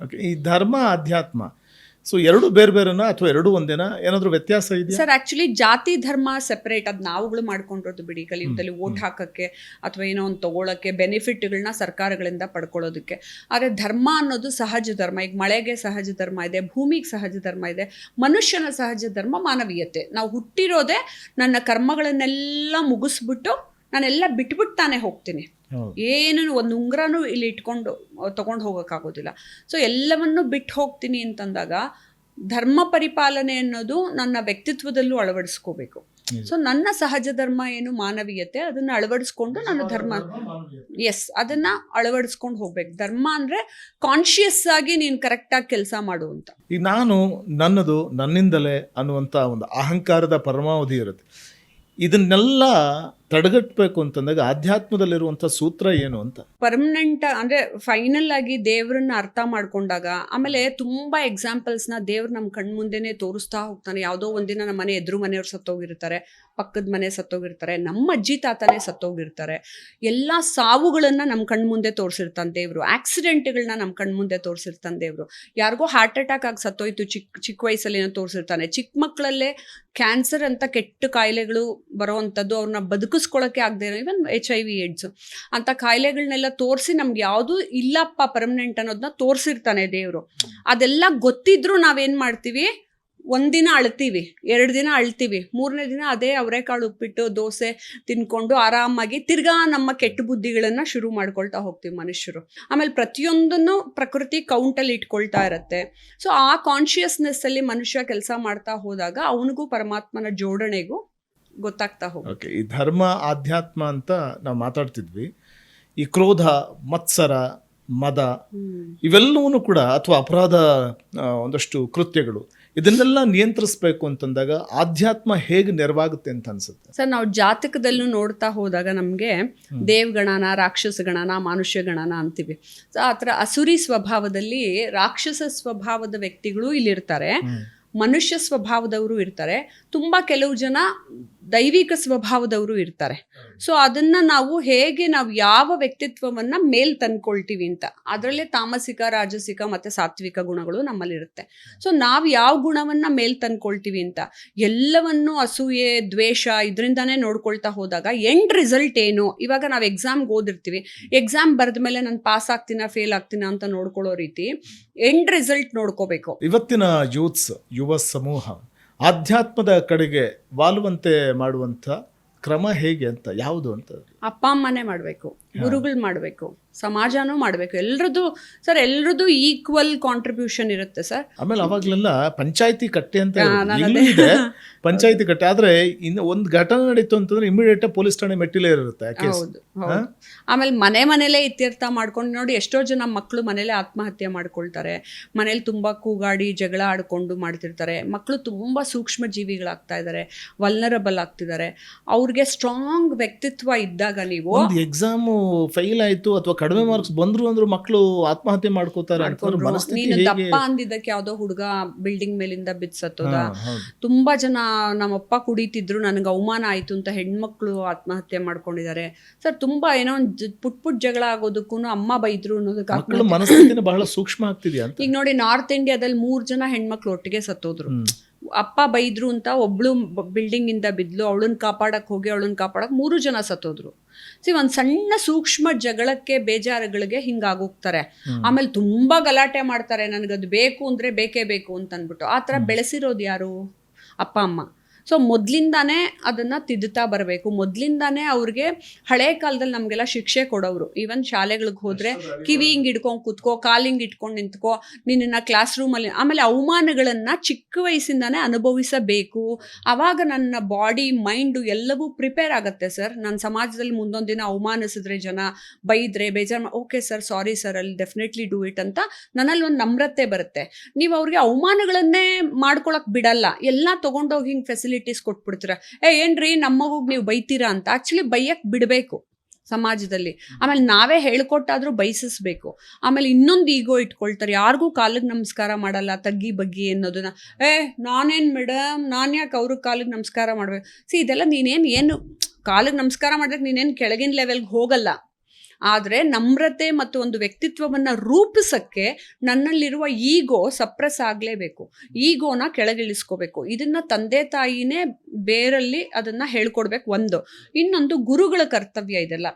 Okay, ಈ ಧರ್ಮ ಅಧ್ಯಾತ್ಮ ಸೊ ಎರಡು ಬೇರೆ ಬೇರೆನಾ ಅಥವಾ ಎರಡು ಒಂದೇನಾ, ಏನಾದರೂ ವ್ಯತ್ಯಾಸ ಇದೆಯಾ? ಸರ್ ಆಕ್ಚುಲಿ ಜಾತಿ ಧರ್ಮ ಸೆಪರೇಟ್, ಅದು ನಾವುಗಳು ಮಾಡ್ಕೊಂಡಿರೋದು ಬಿಡಿ. ಕಲಿಯುಗದಲ್ಲಿ ಓಟ್ ಹಾಕಕ್ಕೆ ಅಥವಾ ಏನೋ ಒಂದು ತಗೊಳಕ್ಕೆ ಬೆನಿಫಿಟ್ಗಳನ್ನ ಸರ್ಕಾರಗಳಿಂದ ಪಡ್ಕೊಳ್ಳೋದಕ್ಕೆ. ಆದರೆ ಧರ್ಮ ಅನ್ನೋದು ಸಹಜ ಧರ್ಮ. ಈಗ ಮಳೆಗೆ ಸಹಜ ಧರ್ಮ ಇದೆ, ಭೂಮಿಗೆ ಸಹಜ ಧರ್ಮ ಇದೆ, ಮನುಷ್ಯನ ಸಹಜ ಧರ್ಮ ಮಾನವೀಯತೆ. ನಾವು ಹುಟ್ಟಿರೋದೇ ನನ್ನ ಕರ್ಮಗಳನ್ನೆಲ್ಲ ಮುಗಿಸ್ಬಿಟ್ಟು ನಾನೆಲ್ಲ ಬಿಟ್ಬಿಟ್ಟು ತಾನೇ ಹೋಗ್ತೀನಿ. ಏನು ಒಂದು ಉಂಗ್ರನೂ ಇಲ್ಲಿ ಇಟ್ಕೊಂಡು ತಗೊಂಡು ಹೋಗೋಕ್ಕಾಗೋದಿಲ್ಲ. ಸೊ ಎಲ್ಲವನ್ನೂ ಬಿಟ್ಟು ಹೋಗ್ತೀನಿ ಅಂತಂದಾಗ ಧರ್ಮ ಪರಿಪಾಲನೆ ಅನ್ನೋದು ನನ್ನ ವ್ಯಕ್ತಿತ್ವದಲ್ಲೂ ಅಳವಡಿಸ್ಕೋಬೇಕು. ಸೊ ನನ್ನ ಸಹಜ ಧರ್ಮ ಏನು ಮಾನವೀಯತೆ, ಅದನ್ನ ಅಳವಡಿಸ್ಕೊಂಡು ನನ್ನ ಧರ್ಮ ಅದನ್ನ ಅಳವಡಿಸ್ಕೊಂಡು ಹೋಗ್ಬೇಕು. ಧರ್ಮ ಅಂದ್ರೆ ಕಾನ್ಶಿಯಸ್ ಆಗಿ ನೀನು ಕರೆಕ್ಟಾಗಿ ಕೆಲಸ ಮಾಡು ಅಂತ. ಈಗ ನಾನು ನನ್ನದು ನನ್ನಿಂದಲೇ ಅನ್ನುವಂಥ ಒಂದು ಅಹಂಕಾರದ ಪರಮಾವಧಿ ಇರುತ್ತೆ. ಇದನ್ನೆಲ್ಲ ತಡೆಗಟ್ಟಬೇಕು ಅಂತಂದಾಗ ಆಧ್ಯಾತ್ಮದಲ್ಲಿರುವಂಥ ಸೂತ್ರ ಏನು ಅಂತ? ಪರ್ಮನೆಂಟ್ ಅಂದರೆ ಫೈನಲ್ ಆಗಿ ದೇವ್ರನ್ನ ಅರ್ಥ ಮಾಡ್ಕೊಂಡಾಗ, ಆಮೇಲೆ ತುಂಬ ಎಕ್ಸಾಂಪಲ್ಸ್ನ ದೇವ್ರು ನಮ್ಮ ಕಣ್ಮುಂದೆನೇ ತೋರಿಸ್ತಾ ಹೋಗ್ತಾನೆ. ಯಾವುದೋ ಒಂದಿನ ನಮ್ಮ ಮನೆ ಎದುರು ಮನೆಯವ್ರು ಸತ್ತೋಗಿರ್ತಾರೆ, ಪಕ್ಕದ ಮನೆ ಸತ್ತೋಗಿರ್ತಾರೆ, ನಮ್ಮ ಅಜ್ಜಿ ತಾತನೇ ಸತ್ತೋಗಿರ್ತಾರೆ. ಎಲ್ಲ ಸಾವುಗಳನ್ನು ನಮ್ಮ ಕಣ್ಮುಂದೆ ತೋರಿಸಿರ್ತಾನೆ ದೇವರು. ಆಕ್ಸಿಡೆಂಟ್ಗಳನ್ನ ನಮ್ಮ ಕಣ್ಮುಂದೆ ತೋರಿಸಿರ್ತಾನೆ ದೇವರು. ಯಾರಿಗೋ ಹಾರ್ಟ್ ಅಟ್ಯಾಕ್ ಆಗಿ ಸತ್ತೋಯ್ತು ಚಿಕ್ಕ ವಯಸ್ಸಲ್ಲಿ ಏನೋ ತೋರಿಸಿರ್ತಾನೆ. ಚಿಕ್ಕ ಮಕ್ಕಳಲ್ಲೇ ಕ್ಯಾನ್ಸರ್ ಅಂತ ಕೆಟ್ಟ ಕಾಯಿಲೆಗಳು ಬರೋವಂಥದ್ದು, ಅವ್ರನ್ನ ಬದುಕಿಸ್ಕೊಳ್ಳೋಕ್ಕೆ ಆಗದೆ ಇರೋ ಇವನ್ HIV AIDS ಅಂತ ಕಾಯಿಲೆಗಳನ್ನೆಲ್ಲ ತೋರಿಸಿ ನಮ್ಗೆ ಯಾವುದು ಇಲ್ಲಪ್ಪ ಪರ್ಮನೆಂಟ್ ಅನ್ನೋದನ್ನ ತೋರಿಸಿರ್ತಾನೆ ದೇವರು. ಅದೆಲ್ಲ ಗೊತ್ತಿದ್ರು ನಾವೇನು ಮಾಡ್ತೀವಿ, ಒಂದಿನ ಅಳ್ತೀವಿ, 2 ದಿನ ಅಳ್ತೀವಿ, 3ನೇ ದಿನ ಅದೇ ಅವರೆಕಾಳು ಉಪ್ಪಿಟ್ಟು ದೋಸೆ ತಿನ್ಕೊಂಡು ಆರಾಮಾಗಿ ತಿರ್ಗಾ ನಮ್ಮ ಕೆಟ್ಟ ಬುದ್ಧಿಗಳನ್ನು ಶುರು ಮಾಡ್ಕೊಳ್ತಾ ಹೋಗ್ತೀವಿ ಮನುಷ್ಯರು. ಆಮೇಲೆ ಪ್ರತಿಯೊಂದನ್ನು ಪ್ರಕೃತಿ ಕೌಂಟಲ್ಲಿ ಇಟ್ಕೊಳ್ತಾ ಇರುತ್ತೆ. ಸೊ ಆ ಕಾನ್ಶಿಯಸ್ನೆಸ್ಸಲ್ಲಿ ಮನುಷ್ಯ ಕೆಲಸ ಮಾಡ್ತಾ ಹೋದಾಗ ಅವನಿಗೂ ಪರಮಾತ್ಮನ ಜೋಡಣೆಗೂ ಗೊತ್ತಾಗ್ತಾ ಹೋಗುತ್ತೆ. ಓಕೆ, ಈ ಧರ್ಮ ಆಧ್ಯಾತ್ಮ ಅಂತ ನಾವು ಮಾತಾಡ್ತಿದ್ವಿ. ಈ ಕ್ರೋಧ, ಮತ್ಸರ, ಮದ ಇವೆಲ್ಲವೂ ಕೂಡ ಅಥವಾ ಅಪರಾಧ ಒಂದಷ್ಟು ಕೃತ್ಯಗಳು, ಇದನ್ನೆಲ್ಲ ನಿಯಂತ್ರಿಸಬೇಕು ಅಂತಂದಾಗ ಆಧ್ಯಾತ್ಮ ಹೇಗೆ ನೆರವಾಗುತ್ತೆ ಅಂತ ಅನ್ಸುತ್ತೆ? ಸರ್ ನಾವು ಜಾತಕದಲ್ಲೂ ನೋಡ್ತಾ ಹೋದಾಗ ನಮಗೆ ದೇವಗಣನ, ರಾಕ್ಷಸ ಗಣನ, ಮಾನುಷ್ಯ ಗಣನ ಅಂತೀವಿ. ಸೊ ಆ ಥರ ಅಸುರಿ ಸ್ವಭಾವದಲ್ಲಿ ರಾಕ್ಷಸ ಸ್ವಭಾವದ ವ್ಯಕ್ತಿಗಳು ಇಲ್ಲಿರ್ತಾರೆ, ಮನುಷ್ಯ ಸ್ವಭಾವದವರು ಇರ್ತಾರೆ, ತುಂಬ ಕೆಲವು ಜನ ದೈವಿಕ ಸ್ವಭಾವದವರು ಇರ್ತಾರೆ. ಸೊ ಅದನ್ನು ನಾವು ಹೇಗೆ ನಾವು ಯಾವ ವ್ಯಕ್ತಿತ್ವವನ್ನು ಮೇಲ್ ತಂದ್ಕೊಳ್ತೀವಿ ಅಂತ, ಅದರಲ್ಲೇ ತಾಮಸಿಕ, ರಾಜಸಿಕ ಮತ್ತು ಸಾತ್ವಿಕ ಗುಣಗಳು ನಮ್ಮಲ್ಲಿರುತ್ತೆ. ಸೊ ನಾವು ಯಾವ ಗುಣವನ್ನು ಮೇಲ್ ತಂದ್ಕೊಳ್ತೀವಿ ಅಂತ ಎಲ್ಲವನ್ನು ಅಸೂಯೆ, ದ್ವೇಷ ಇದರಿಂದಾನೇ ನೋಡ್ಕೊಳ್ತಾ ಹೋದಾಗ ಎಂಡ್ ರಿಸಲ್ಟ್ ಏನು? ಇವಾಗ ನಾವು ಎಕ್ಸಾಮ್ಗೆ ಓದಿರ್ತೀವಿ, ಎಕ್ಸಾಮ್ ಬರೆದ ಮೇಲೆ ನಾನು ಪಾಸ್ ಆಗ್ತೀನಾ ಫೇಲ್ ಆಗ್ತೀನಾ ಅಂತ ನೋಡ್ಕೊಳ್ಳೋ ರೀತಿ ಎಂಡ್ ರಿಸಲ್ಟ್ ನೋಡ್ಕೋಬೇಕು. ಇವತ್ತಿನ ಯುವ ಸಮೂಹ ಆಧ್ಯಾತ್ಮದ ಕಡೆಗೆ ವಾಲುವಂತೆ ಮಾಡುವಂಥ ಕ್ರಮ ಹೇಗೆ ಅಂತ, ಯಾವುದು ಅಂತ? ಅಪ್ಪ ಅಮ್ಮನೇ ಮಾಡಬೇಕು, ಗುರುಗಳು ಮಾಡಬೇಕು, ಸಮಾಜನೂ ಮಾಡಬೇಕು. ಎಲ್ರದ್ದು ಈಕ್ವಲ್ ಕಾಂಟ್ರಿಬ್ಯೂಷನ್ ಇರುತ್ತೆ ಸರ್. ಆಮೇಲೆ ಅವಾಗಲೆಲ್ಲ ಪಂಚಾಯತಿ ಕಟ್ಟೆ ಅಂತ ಇದೆ, ಪಂಚಾಯತಿ ಕಟ್ಟೆ. ಆದ್ರೆ ಇನ್ನು ಒಂದು ಘಟನೆ ನಡೀತು ಅಂತಂದ್ರೆ ಇಮಿಡಿಯೇಟ್ ಪೊಲೀಸ್ ಠಾಣೆ ಮೆಟ್ಟಿಲೇ ಇರುತ್ತೆ. ಹೌದು. ಆಮೇಲೆ ಮನೆಯಲ್ಲೇ ಇತ್ಯರ್ಥ ಮಾಡ್ಕೊಂಡು ನೋಡಿ, ಎಷ್ಟೋ ಜನ ಮಕ್ಕಳು ಮನೇಲೆ ಆತ್ಮಹತ್ಯೆ ಮಾಡ್ಕೊಳ್ತಾರೆ. ಮನೇಲಿ ತುಂಬಾ ಕೂಗಾಡಿ ಜಗಳ ಆಡ್ಕೊಂಡು ಮಾಡ್ತಿರ್ತಾರೆ. ಮಕ್ಕಳು ತುಂಬಾ ಸೂಕ್ಷ್ಮ ಜೀವಿಗಳಾಗ್ತಾ ಇದ್ದಾರೆ, ವಲ್ನರಬಲ್ ಆಗ್ತಿದ್ದಾರೆ. ಅವ್ರಿಗೆ ಸ್ಟ್ರಾಂಗ್ ವ್ಯಕ್ತಿತ್ವ ಇದ್ದಾಗ ನೀವು ಎಕ್ಸಾಮ್ ಫೇಲ್ ಆಯ್ತು ಅಥವಾ ಕಡಿಮೆ ಮಾರ್ಕ್ಸ್ ಬಂದ್ರು ಅಂದ್ರೆ ಮಕ್ಕಳು ಆತ್ಮಹತ್ಯೆ ಮಾಡ್ಕೋತಾರೆ. ನೀನು ದಪ್ಪ ಅಂದಿದ್ದಕ್ಕೆ ಯಾವ್ದೋ ಹುಡುಗ ಬಿಲ್ಡಿಂಗ್ ಮೇಲಿಂದ ಬಿದ್ಸತ್ತೋದ. ತುಂಬಾ ಜನ ನಮ್ಮಪ್ಪ ಕುಡಿತಿದ್ರು ನನಗೆ ಅವಮಾನ ಆಯ್ತು ಅಂತ ಹೆಣ್ಮಕ್ಳು ಆತ್ಮಹತ್ಯೆ ಮಾಡ್ಕೊಂಡಿದ್ದಾರೆ ಸರ್. ತುಂಬಾ ಏನೋ ಒಂದು ಪುಟ್ ಜಗಳ ಆಗೋದಕ್ಕೂ ಅಮ್ಮ ಬೈದ್ರು ಅನ್ನೋದಕ್ಕೆ ಮನಸ್ಥಿತಿನೇ ಬಹಳ ಸೂಕ್ಷ್ಮ ಆಗ್ತಿದ್ಯಾ. ಈಗ ನೋಡಿ, ನಾರ್ತ್ ಇಂಡಿಯಾದಲ್ಲಿ 3 ಜನ ಹೆಣ್ಮಕ್ಳು ಒಟ್ಟಿಗೆ ಸತ್ತೋದ್ರು. ಅಪ್ಪ ಬೈದ್ರು ಅಂತ ಒಬ್ಳು ಬಿಲ್ಡಿಂಗ್ ಇಂದ ಬಿದ್ಲು, ಅವಳನ್ನ ಕಾಪಾಡಕ್ ಹೋಗಿ 3 ಜನ ಸತ್ತೋದ್ರು. ಒಂದು ಸಣ್ಣ ಸೂಕ್ಷ್ಮ ಜಗಳಕ್ಕೆ, ಬೇಜಾರುಗಳಿಗೆ ಹಿಂಗಾಗೋಗ್ತಾರೆ. ಆಮೇಲೆ ತುಂಬಾ ಗಲಾಟೆ ಮಾಡ್ತಾರೆ, ನನಗದು ಬೇಕು ಅಂದ್ರೆ ಬೇಕೇ ಬೇಕು ಅಂತ ಅಂದ್ಬಿಟ್ಟು. ಆ ಥರ ಬೆಳೆಸಿರೋದು ಯಾರು? ಅಪ್ಪ ಅಮ್ಮ. ಸೊ ಮೊದಲಿಂದಾನೇ ಅದನ್ನು ತಿದ್ದುತ್ತಾ ಬರಬೇಕು. ಮೊದಲಿಂದಾನೇ ಅವ್ರಿಗೆ ಹಳೆ ಕಾಲದಲ್ಲಿ ನಮಗೆಲ್ಲ ಶಿಕ್ಷೆ ಕೊಡೋರು. ಈವನ್ ಶಾಲೆಗಳಿಗೆ ಹೋದರೆ ಕಿವಿ ಹಿಂಗೆ ಇಟ್ಕೊಂಡು ಕೂತ್ಕೋ, ಕಾಲು ಹಿಂಗೆ ಇಟ್ಕೊಂಡು ನಿಂತ್ಕೋ, ನಿನ್ನ ಕ್ಲಾಸ್ ರೂಮಲ್ಲಿ. ಆಮೇಲೆ ಅವಮಾನಗಳನ್ನು ಚಿಕ್ಕ ವಯಸ್ಸಿಂದಾನೇ ಅನುಭವಿಸಬೇಕು. ಆವಾಗ ನನ್ನ ಬಾಡಿ, ಮೈಂಡು ಎಲ್ಲವೂ ಪ್ರಿಪೇರ್ ಆಗುತ್ತೆ ಸರ್. ನನ್ನ ಸಮಾಜದಲ್ಲಿ ಮುಂದೊಂದು ದಿನ ಅವಮಾನಿಸಿದ್ರೆ, ಜನ ಬೈದ್ರೆ, ಬೇಜಾರು, ಓಕೆ ಸರ್, ಸಾರಿ ಸರ್, ಅಲ್ಲಿ ಡೆಫಿನೆಟ್ಲಿ ಡೂ ಇಟ್ ಅಂತ ನನ್ನಲ್ಲಿ ಒಂದು ನಮ್ರತೆ ಬರುತ್ತೆ. ನೀವು ಅವ್ರಿಗೆ ಅವಮಾನಗಳನ್ನೇ ಮಾಡ್ಕೊಳಕ್ ಬಿಡಲ್ಲ, ಎಲ್ಲ ತೊಗೊಂಡೋಗಿ ಹಿಂಗೆ ಫೆಸಿಲಿಟೀಸ್ ಕೊಟ್ಬಿಡ್ತೀರ. ಏನ್ರಿ ನಮ್ಮ ಮಗುಗೆ ನೀವು ಬೈತೀರಾ ಅಂತ. ಆಕ್ಚುಲಿ ಬೈಯಕ್ ಬಿಡಬೇಕು ಸಮಾಜದಲ್ಲಿ. ಆಮೇಲೆ ನಾವೇ ಹೇಳ್ಕೊಟ್ಟಾದ್ರೂ ಬೈಸಿಸ್ಬೇಕು. ಆಮೇಲೆ ಇನ್ನೊಂದು ಈಗೋ ಇಟ್ಕೊಳ್ತಾರೆ, ಯಾರಿಗೂ ಕಾಲಿಗೆ ನಮಸ್ಕಾರ ಮಾಡಲ್ಲ, ತಗ್ಗಿ ಬಗ್ಗಿ ಅನ್ನೋದನ್ನ. ನಾನೇನು ಮೇಡಮ್, ನಾನು ಯಾಕೆ ಅವ್ರಿಗೆ ಕಾಲಿಗೆ ನಮಸ್ಕಾರ ಮಾಡ್ಬೇಕು? ಇದೆಲ್ಲ ಏನು ಕಾಲಿಗೆ ನಮಸ್ಕಾರ ಮಾಡಿದ್ರೆ ನೀನೇನು ಕೆಳಗಿನ ಲೆವೆಲ್ಗೆ ಹೋಗಲ್ಲ. ಆದರೆ ನಮ್ರತೆ ಮತ್ತು ಒಂದು ವ್ಯಕ್ತಿತ್ವವನ್ನ ರೂಪಿಸಕ್ಕೆ ನನ್ನಲ್ಲಿರುವ ಈಗೋ ಸಪ್ರೆಸ್ ಆಗಲೇಬೇಕು, ಈಗೋನ ಕೆಳಗಿಳಿಸ್ಕೋಬೇಕು. ಇದನ್ನ ತಂದೆ ತಾಯಿನೇ ಬೇರಲ್ಲಿ ಅದನ್ನ ಹೇಳ್ಕೊಡ್ಬೇಕು. ಒಂದು ಇನ್ನೊಂದು ಗುರುಗಳ ಕರ್ತವ್ಯ ಇದೆಲ್ಲ.